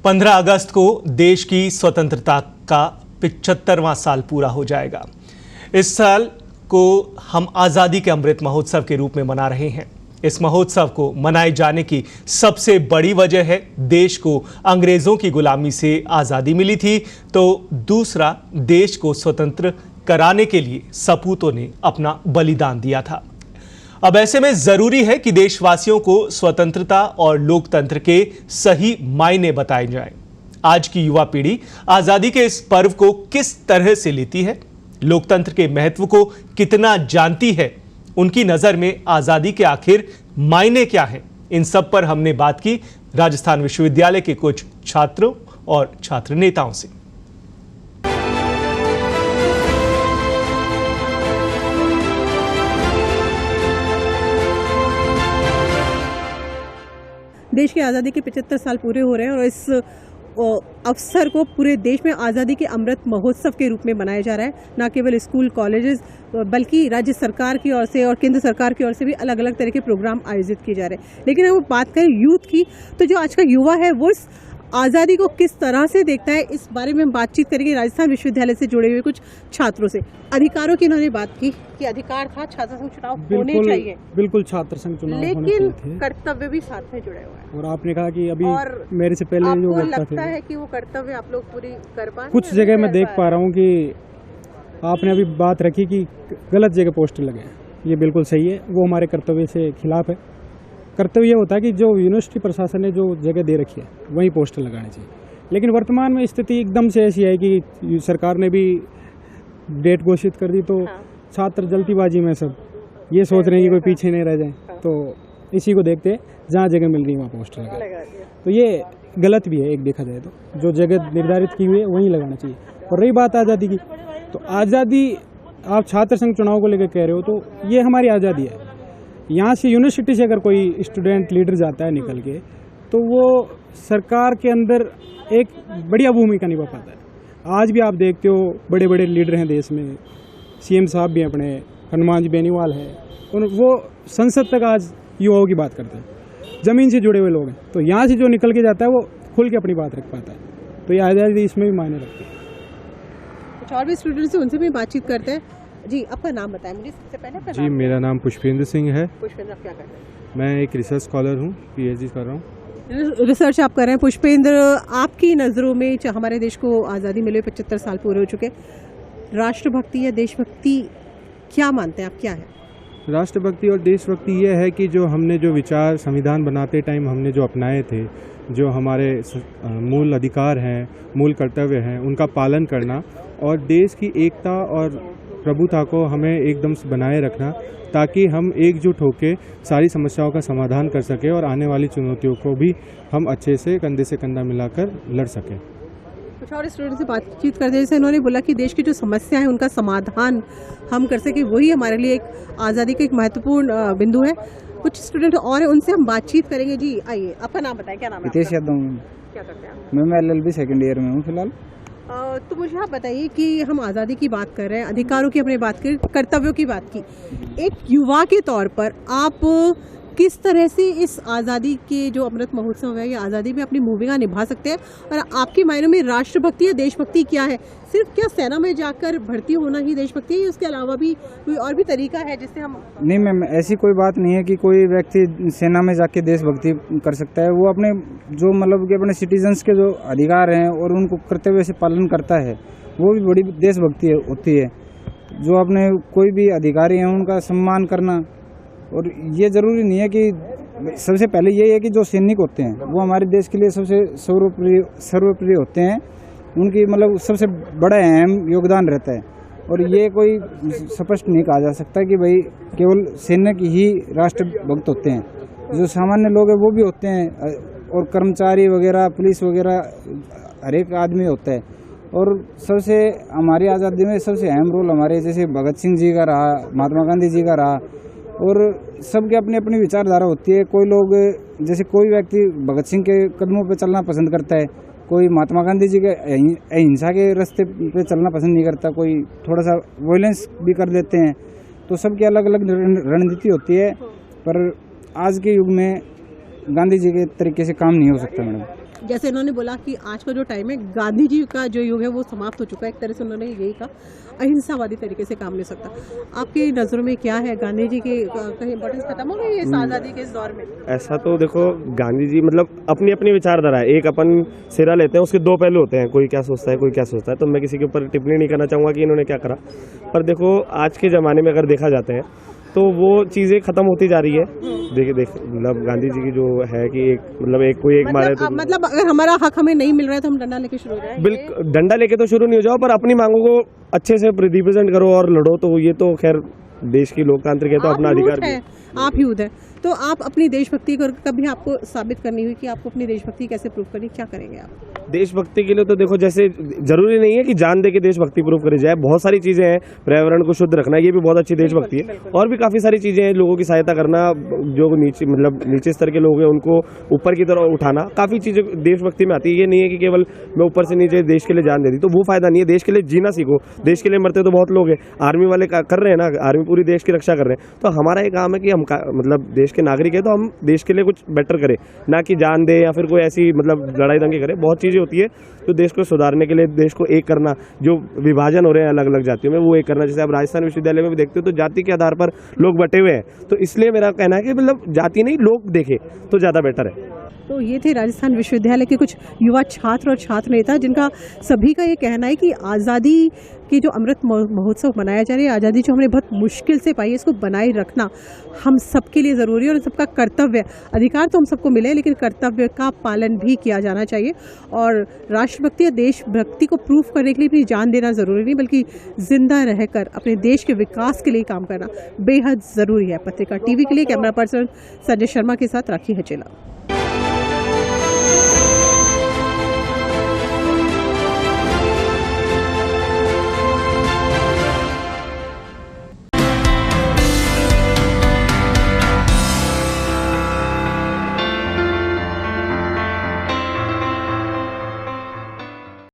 15 अगस्त को देश की स्वतंत्रता का 75वां साल पूरा हो जाएगा। इस साल को हम आज़ादी के अमृत महोत्सव के रूप में मना रहे हैं। इस महोत्सव को मनाए जाने की सबसे बड़ी वजह है देश को अंग्रेजों की गुलामी से आज़ादी मिली थी, तो दूसरा देश को स्वतंत्र कराने के लिए सपूतों ने अपना बलिदान दिया था। अब ऐसे में जरूरी है कि देशवासियों को स्वतंत्रता और लोकतंत्र के सही मायने बताए जाएं। आज की युवा पीढ़ी आजादी के इस पर्व को किस तरह से लेती है, लोकतंत्र के महत्व को कितना जानती है, उनकी नजर में आजादी के आखिर मायने क्या हैं, इन सब पर हमने बात की राजस्थान विश्वविद्यालय के कुछ छात्रों और छात्र नेताओं से। देश की आज़ादी के 75 साल पूरे हो रहे हैं और इस अवसर को पूरे देश में आज़ादी के अमृत महोत्सव के रूप में मनाया जा रहा है। न केवल स्कूल कॉलेजेस बल्कि राज्य सरकार की ओर से और केंद्र सरकार की ओर से भी अलग अलग तरह के प्रोग्राम आयोजित किए जा रहे हैं। लेकिन हम बात करें यूथ की, तो जो आज का युवा है वो इस आज़ादी को किस तरह से देखता है, इस बारे में हम बातचीत करेंगे राजस्थान विश्वविद्यालय से जुड़े हुए कुछ छात्रों से। अधिकारों की इन्होंने बात की कि अधिकार था छात्र संघ चुनाव होने चाहिए, बिल्कुल छात्र संघ चुनाव लेकिन कर्तव्य भी साथ में जुड़े हुए हैं। और आपने कहा कि अभी और मेरे से पहले जो लगता है कि वो कर्तव्य आप लोग पूरी कर पा रहे हैं? कुछ जगह मैं देख पा रहा हूँ कि आपने अभी बात रखी कि गलत जगह पोस्टर लगे हैं, ये बिल्कुल सही है, वो हमारे कर्तव्य से खिलाफ है। कर्तव्य ये होता है कि जो यूनिवर्सिटी प्रशासन ने जो जगह दे रखी है वहीं पोस्टर लगाने चाहिए। लेकिन वर्तमान में स्थिति एकदम से ऐसी है कि सरकार ने भी डेट घोषित कर दी, तो छात्र जल्दीबाजी में सब ये सोच रहे हैं कि कोई पीछे नहीं रह जाए, तो इसी को देखते जहाँ जगह मिल रही है वहाँ पोस्टर लगा। तो ये गलत भी है, एक देखा जाए तो जो जगह निर्धारित की हुई है वहीं लगाना चाहिए। और रही बात आज़ादी की, तो आज़ादी आप छात्र संघ चुनाव को लेकर कह रहे हो, तो ये हमारी आज़ादी है। यहाँ से यूनिवर्सिटी से अगर कोई स्टूडेंट लीडर जाता है निकल के, तो वो सरकार के अंदर एक बढ़िया भूमिका निभा पाता है। आज भी आप देखते हो बड़े बड़े लीडर हैं देश में, सीएम साहब भी अपने, हनुमान जी बेनीवाल है, और वो संसद तक आज युवाओं की बात करते हैं, ज़मीन से जुड़े हुए लोग हैं। तो यहाँ से जो निकल के जाता है वो खुल के अपनी बात रख पाता है, तो ये आज़ादी इसमें भी मायने रखती है। कुछ और भी स्टूडेंट्स हैं, उनसे भी बातचीत करते हैं। जी, आपका नाम बताएं मुझे सबसे पहले। जी, मेरा नाम पुष्पेंद्र सिंह है। पुष्पेंद्र, आप क्या कर रहे हैं? मैं एक रिसर्च स्कॉलर हूँ, पीएचडी कर रहा हूँ। रिसर्च आप कर रहे हैं। पुष्पेंद्र, आपकी नज़रों में हमारे देश को आज़ादी मिले 75 साल पूरे हो चुके, राष्ट्रभक्ति या देशभक्ति क्या मानते हैं आप, क्या है? राष्ट्रभक्ति और देशभक्ति ये है कि जो हमने जो विचार संविधान बनाते टाइम हमने जो अपनाए थे, जो हमारे मूल अधिकार हैं, मूल कर्तव्य हैं, उनका पालन करना और देश की एकता और प्रभुता को हमें एकदम से बनाए रखना, ताकि हम एकजुट होकर सारी समस्याओं का समाधान कर सकें और आने वाली चुनौतियों को भी हम अच्छे से कंधा मिलाकर लड़ सकें। कुछ और स्टूडेंट से बातचीत करते, जैसे इन्होंने बोला कि देश की जो समस्या है उनका समाधान हम कर सकें, वही हमारे लिए एक आज़ादी का एक महत्वपूर्ण बिंदु है। कुछ स्टूडेंट और हैं, उनसे हम बातचीत करेंगे। जी आइए, आपका नाम बताएं, क्या नाम है? हितेश यादव। क्या करते हैं? मैं LLB सेकेंड ईयर में हूँ फिलहाल। तो मुझे आप बताइए कि हम आज़ादी की बात कर रहे हैं, अधिकारों की हमने बात की, कर्तव्यों की बात की, एक युवा के तौर पर आप किस तरह से इस आज़ादी के जो अमृत महोत्सव है या आज़ादी में अपनी भूमिका निभा सकते हैं, और आपके मायनों में राष्ट्रभक्ति या देशभक्ति क्या है? सिर्फ क्या सेना में जाकर भर्ती होना ही देशभक्ति है, उसके अलावा भी कोई और भी तरीका है जिससे हम? नहीं मैम, ऐसी कोई बात नहीं है कि कोई व्यक्ति सेना में जाके देशभक्ति कर सकता है। वो अपने जो मतलब कि अपने सिटीजन्स के जो अधिकार हैं और उनको कर्तव्य से पालन करता है, वो भी बड़ी देशभक्ति होती है। जो अपने कोई भी अधिकारी हैं उनका सम्मान करना, और ये ज़रूरी नहीं है कि सबसे पहले ये है कि जो सैनिक होते हैं वो हमारे देश के लिए सबसे सर्वप्रिय होते हैं, उनकी मतलब सबसे बड़ा अहम योगदान रहता है। और ये कोई स्पष्ट नहीं कहा जा सकता कि भाई केवल सैनिक ही राष्ट्रभक्त होते हैं, जो सामान्य लोग हैं वो भी होते हैं, और कर्मचारी वगैरह, पुलिस वगैरह, हर एक आदमी होता है। और सबसे हमारी आज़ादी में सबसे अहम रोल हमारे जैसे भगत सिंह जी का रहा, महात्मा गांधी जी का रहा, और सबके अपनी अपनी विचारधारा होती है। कोई लोग जैसे कोई व्यक्ति भगत सिंह के कदमों पे चलना पसंद करता है, कोई महात्मा गांधी जी के अहिंसा के रास्ते पे चलना पसंद नहीं करता, कोई थोड़ा सा वायलेंस भी कर देते हैं। तो सबकी अलग अलग रणनीति होती है, पर आज के युग में गांधी जी के तरीके से काम नहीं हो सकता मैडम। जैसे उन्होंने बोला कि आज का जो टाइम है, गांधी जी का जो युग है वो समाप्त हो चुका है। एक तरह से उन्होंने यही कहा, अहिंसावादी तरीके से काम नहीं सकता। आपकी नज़रों में क्या है, गांधी जी की कहीं इंपॉर्टेंस खत्म हो गई है इस आज़ादी के इस दौर में? ऐसा तो देखो, गांधी जी मतलब अपनी अपनी विचारधारा है। एक अपन सिरा लेते हैं, उसके दो पहलू होते हैं, कोई क्या सोचता है, कोई क्या सोचता है। तो मैं किसी के ऊपर टिप्पणी नहीं करना चाहूँगा कि इन्होंने क्या करा, पर देखो आज के ज़माने में अगर देखा जाता है तो वो चीज़ें ख़त्म होती जा रही है। देख मतलब गांधी जी की जो है कि एक मतलब एक कोई एक मारे तो मतलब अगर हमारा हक हमें नहीं मिल रहा है तो हम डंडा लेके शुरू हो जाए? बिल्कुल, डंडा लेके तो शुरू नहीं हो जाओ, पर अपनी मांगों को अच्छे से रिप्रेजेंट करो और लड़ो। तो ये तो खैर देश की लोकतांत्रिक है, तो अपना अधिकार भी है। आप यूथ है तो आप अपनी देशभक्ति को कभी आपको साबित करनी हुई कि आपको अपनी देशभक्ति कैसे प्रूव करनी, क्या करेंगे आप? देशभक्ति के लिए तो देखो, जैसे जरूरी नहीं है कि जान दे के देशभक्ति प्रूव करी जाए। बहुत सारी चीजें हैं, पर्यावरण को शुद्ध रखना, ये भी बहुत अच्छी देशभक्ति है। और भी काफी सारी चीजें हैं, लोगों की सहायता करना, जो नीचे मतलब नीचे स्तर के लोग हैं उनको ऊपर की तरफ उठाना, काफी चीजें देशभक्ति में आती है। ये नहीं है कि केवल मैं ऊपर से नीचे देश के लिए जान दे दी, तो वो फायदा नहीं है। देश के लिए जीना सीखो। देश के लिए मरते तो बहुत लोग हैं, आर्मी वाले कर रहे हैं ना, आर्मी पूरी देश की रक्षा कर रहे हैं। तो हमारा ये काम है कि हम मतलब देश के नागरिक है तो हम देश के लिए कुछ बेटर करें, ना कि जान दे या फिर कोई ऐसी मतलब लड़ाई दंगे करे। बहुत चीजें होती है तो देश को सुधारने के लिए, देश को एक करना, जो विभाजन हो रहे हैं अलग अलग जातियों में, वो एक करना। जैसे आप राजस्थान विश्वविद्यालय में भी देखते हो तो जाति के आधार पर लोग बटे हुए हैं। तो इसलिए मेरा कहना है कि मतलब जाति नहीं, लोग देखें तो ज़्यादा बेटर है। तो ये थे राजस्थान विश्वविद्यालय के कुछ युवा छात्र और छात्र नेता, जिनका सभी का ये कहना है कि आज़ादी की जो अमृत महोत्सव मनाया जा रहा है, आज़ादी जो हमने बहुत मुश्किल से पाई है, इसको बनाए रखना हम सबके लिए ज़रूरी है और सबका कर्तव्य है। अधिकार तो हम सबको मिले, लेकिन कर्तव्य का पालन भी किया जाना चाहिए। और राष्ट्रभक्ति या देशभक्ति को प्रूफ करने के लिए अपनी जान देना ज़रूरी नहीं, बल्कि जिंदा रहकर अपने देश के विकास के लिए काम करना बेहद ज़रूरी है। पत्रिका टीवी के लिए कैमरा पर्सन संजय शर्मा के साथ राखी हचेला।